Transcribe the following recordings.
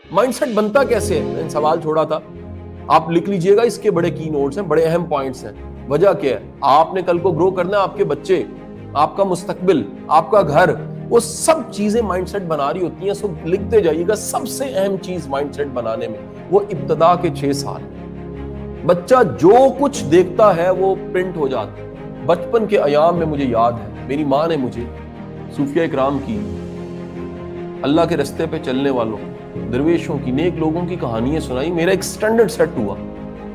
Mindset बनता कैसे है, मैंने सवाल छोड़ा था, आप लिख लीजिएगा, इसके बड़े की नोट्स हैं, बड़े अहम पॉइंट्स हैं। वजह क्या है, आपने कल को ग्रो करना है, आपके बच्चे, आपका मुस्तकबिल, आपका घर, वो सब चीजें माइंडसेट बना रही होती हैं। सो लिखते जाइएगा, सबसे अहम चीज माइंडसेट बनाने में वो इब्तदा के 6 साल। बच्चा जो कुछ देखता है वो प्रिंट हो जाता है। बचपन के अयाम में मुझे याद है, मेरी माँ ने मुझे सूफिया इकराम की, अल्लाह के रास्ते पे चलने वालों, दरवेशों की, नेक लोगों की कहानियां सुनाई। मेरा एक स्टैंडर्ड सेट हुआ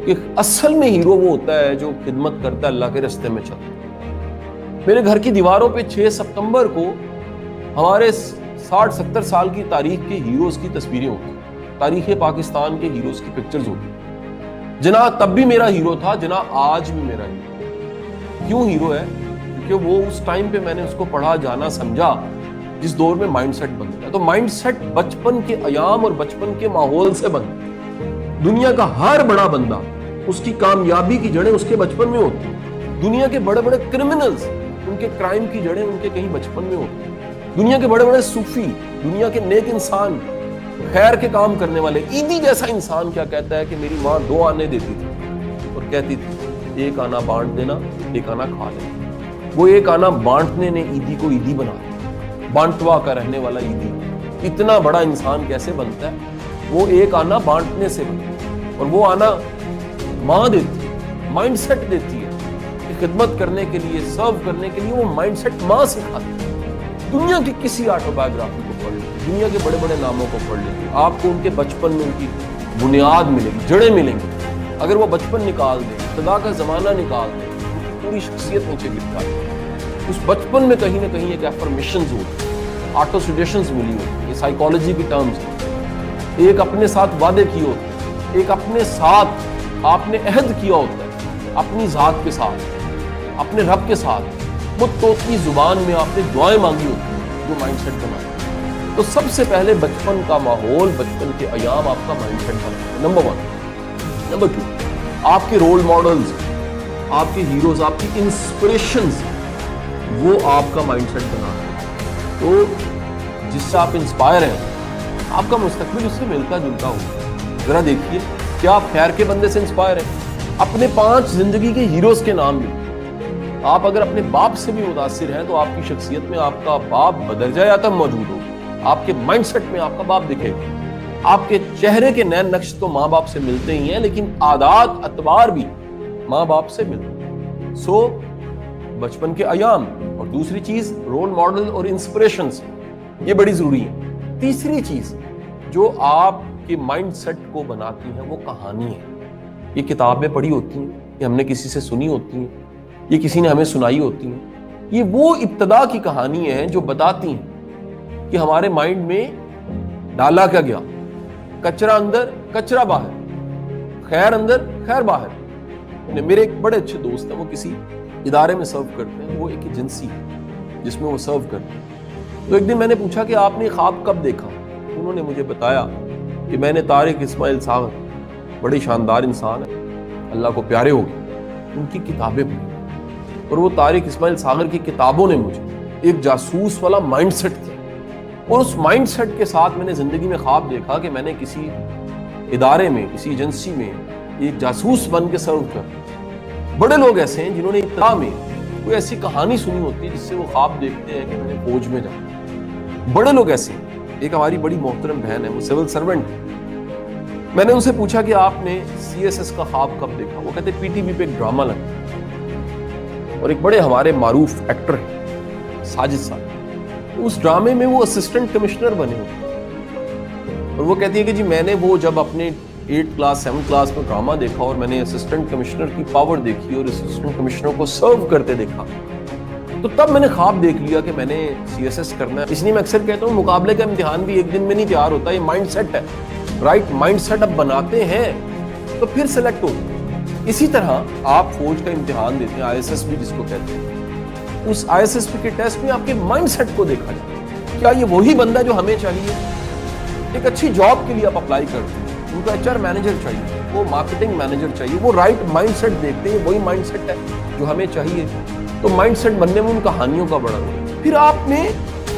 कि असल में हीरो वो होता है जो खिदमत करता है, अल्लाह के रास्ते में चलता है। मेरे घर की दीवारों पे 6 सितंबर को हमारे 60-70 साल की तारीख के हीरोज की तस्वीरें होती, तारीख पाकिस्तान के हीरोज की पिक्चर्स होती। जना तब भी मेरा हीरो था, जना आज भी मेरा हीरो। क्यों हीरो है? क्योंकि वो उस टाइम पे मैंने उसको पढ़ा, जाना, समझा, जिस दौर में माइंडसेट बनता है। तो माइंडसेट बचपन के अयाम और बचपन के माहौल से बनता है। दुनिया का हर बड़ा बंदा, उसकी कामयाबी की जड़ें उसके बचपन में होती हैं। दुनिया के बड़े बड़े क्रिमिनल्स, उनके क्राइम की जड़ें उनके कहीं बचपन में होती हैं। दुनिया के बड़े बड़े सूफी, दुनिया के नेक इंसान, खैर के काम करने वाले, ईदी जैसा इंसान क्या कहता है कि मेरी माँ 2 आने देती थी और कहती थी, एक आना बांट देना, एक आना खा लेना। वो एक आना बांटने ने ईदी को ईदी बना दिया। बांटवा का रहने वाला ईदी इतना बड़ा इंसान कैसे बनता है? वो एक आना बांटने से बनता है। और वो आना माँ देती है, माइंडसेट देती है कि खिदमत करने के लिए, सर्व करने के लिए वो माइंडसेट माँ सिखाती है। दुनिया की किसी ऑटोबायोग्राफी को पढ़ लीजिए, दुनिया के बड़े बड़े नामों को पढ़ लीजिए, आपको उनके बचपन में उनकी बुनियाद मिलेगी, जड़ें मिलेंगी। अगर वो बचपन निकाल दे, इब्तिदा का जमाना निकाल दे, उनकी पूरी शख्सियत नीचे गिर जाती है। उस बचपन में कहीं ना कहीं एक एफर्मेशंस होती है, ऑटो सजेशंस मिली होती है, ये साइकोलॉजी की टर्म्स, एक अपने साथ वादे किए होते हैं, एक अपने साथ आपने अहद किया होता है, अपनी जात के साथ, अपने रब के साथ, वो तोतली जुबान में आपने दुआएं मांगी होती हैं, जो माइंडसेट बनाए। तो सबसे पहले बचपन का माहौल, बचपन के अयाम आपका माइंडसेट बनाए, नंबर 1। नंबर 2, आपके रोल मॉडल्स, आपके हीरोज, आपकी इंस्पिरेशंस, वो आपका माइंडसेट बना है। तो जिससे आप इंस्पायर हैं, आपका मुस्तकबिल उससे मिलता जुलता होगा। जरा देखिए, क्या आप खैर के बंदे से इंस्पायर हैं? अपने 5 जिंदगी के हीरोज के नाम लीजिए। आप अगर अपने बाप से भी मुतासिर हैं तो आपकी शख्सियत में आपका बाप बदरजा आतम मौजूद होगा, आपके माइंडसेट में आपका बाप दिखेगा। आपके चेहरे के नैन नक्श तो माँ बाप से मिलते ही हैं, लेकिन आदात अतबार भी माँ बाप से मिलते हैं। सो बचपन के अयाम, और दूसरी चीज रोल मॉडल और इंस्पिरेशंस, ये बड़ी जरूरी है। तीसरी चीज जो आपके माइंडसेट को बनाती है वो कहानी है। ये किताबें पढ़ी होती हैं, ये हमने किसी से सुनी होती हैं, ये किसी ने हमें सुनाई होती हैं। ये वो इब्तिदा की कहानी है जो बताती हैं कि हमारे माइंड में डाला क्या गया, कचरा अंदर, कचरा बाहर, खैर अंदर, खैर बाहर। मेरे एक बड़े अच्छे दोस्त हैं, वो किसी इदारे में सर्व करते हैं, वो एक एजेंसी है जिसमें वो सर्व करते हैं। तो एक दिन मैंने पूछा कि आपने ख्वाब कब देखा? उन्होंने मुझे बताया कि मैंने तारिक इस्माइल सागर, बड़े शानदार इंसान है, अल्लाह को प्यारे हो गए, उनकी किताबें पढ़ी, और वो तारिक इस्माइल सागर की किताबों ने मुझे एक जासूस वाला माइंडसेट दिया। और उस माइंडसेट के साथ मैंने जिंदगी में ख्वाब देखा कि मैंने किसी इदारे में, किसी एजेंसी में एक जासूस बन के सर्व कर। बड़े लोग ऐसे हैं जिन्होंने इब्तिदा में कोई ऐसी कहानी सुनी होती है जिससे वो ख्वाब देखते हैं कि मैंने फौज में जाना। बड़े लोग ऐसे हैं। एक हमारी बड़ी मोहतरम बहन है, वो सिविल सर्वेंट है। मैंने उनसे पूछा कि आपने CSS का ख्वाब कब देखा? वो कहते PTV पे एक ड्रामा लगा और एक बड़े हमारे मारूफ एक्टर हैं साजिद साहब, उस ड्रामे में वो असिस्टेंट कमिश्नर बने हुए। और वो कहती है कि जी मैंने वो जब अपने 8 क्लास 7 क्लास में ड्रामा देखा और मैंने असिस्टेंट कमिश्नर की पावर देखी और असिस्टेंट कमिश्नर को सर्व करते देखा, तो तब मैंने ख्वाब देख लिया कि मैंने CSS करना है। इसलिए मैं अक्सर कहता हूँ मुकाबले का इम्तिहान भी एक दिन में नहीं तैयार होता, ये माइंडसेट है। राइट माइंडसेट अब बनाते हैं तो फिर सिलेक्ट होते। इसी तरह आप फौज का इम्तिहान देते हैं, ISSB जिसको कहते हैं, उस ISSB के टेस्ट में आपके माइंडसेट को देखा जाए, क्या ये वही बंदा जो हमें चाहिए? एक अच्छी जॉब के लिए आप अप्लाई करते हैं, उनको HR मैनेजर चाहिए, वो मार्केटिंग मैनेजर चाहिए, वो राइट माइंडसेट देखते हैं, वही माइंडसेट है जो हमें चाहिए। तो माइंडसेट बनने में उन कहानियों का बड़ा रोल है। फिर आपने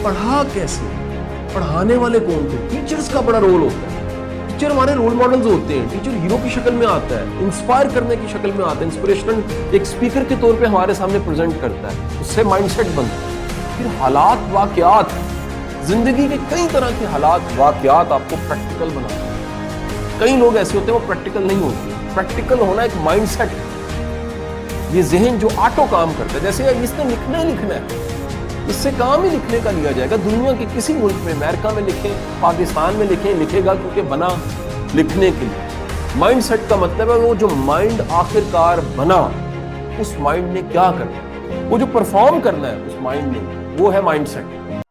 पढ़ा कैसे, पढ़ाने वाले कौन थे? टीचर्स का बड़ा रोल होता है। टीचर हमारे रोल मॉडल्स होते हैं, टीचर हीरो की शक्ल में आता है, इंस्पायर करने की शक्ल में आता है, इंस्पिरेशनल एक स्पीकर के तौर पे हमारे सामने प्रेजेंट करता है, उससे माइंडसेट बनता है। फिर हालात वाकयात, जिंदगी के कई तरह के हालात वाकयात आपको प्रैक्टिकल बनाते हैं। कई लोग ऐसे होते हैं वो प्रैक्टिकल नहीं होते। प्रैक्टिकल होना एक माइंडसेट है, ये जहन जो ऑटो काम करता है। जैसे इसने लिखना ही लिखना है, इससे काम ही लिखने का लिया जाएगा। दुनिया के किसी मुल्क में, अमेरिका में लिखें, पाकिस्तान में लिखें, लिखेगा, क्योंकि बना लिखने के लिए। माइंडसेट का मतलब है वो जो माइंड आखिरकार बना, उस माइंड ने क्या करना है, वो जो परफॉर्म करना है उस माइंड ने, वो है माइंडसेट।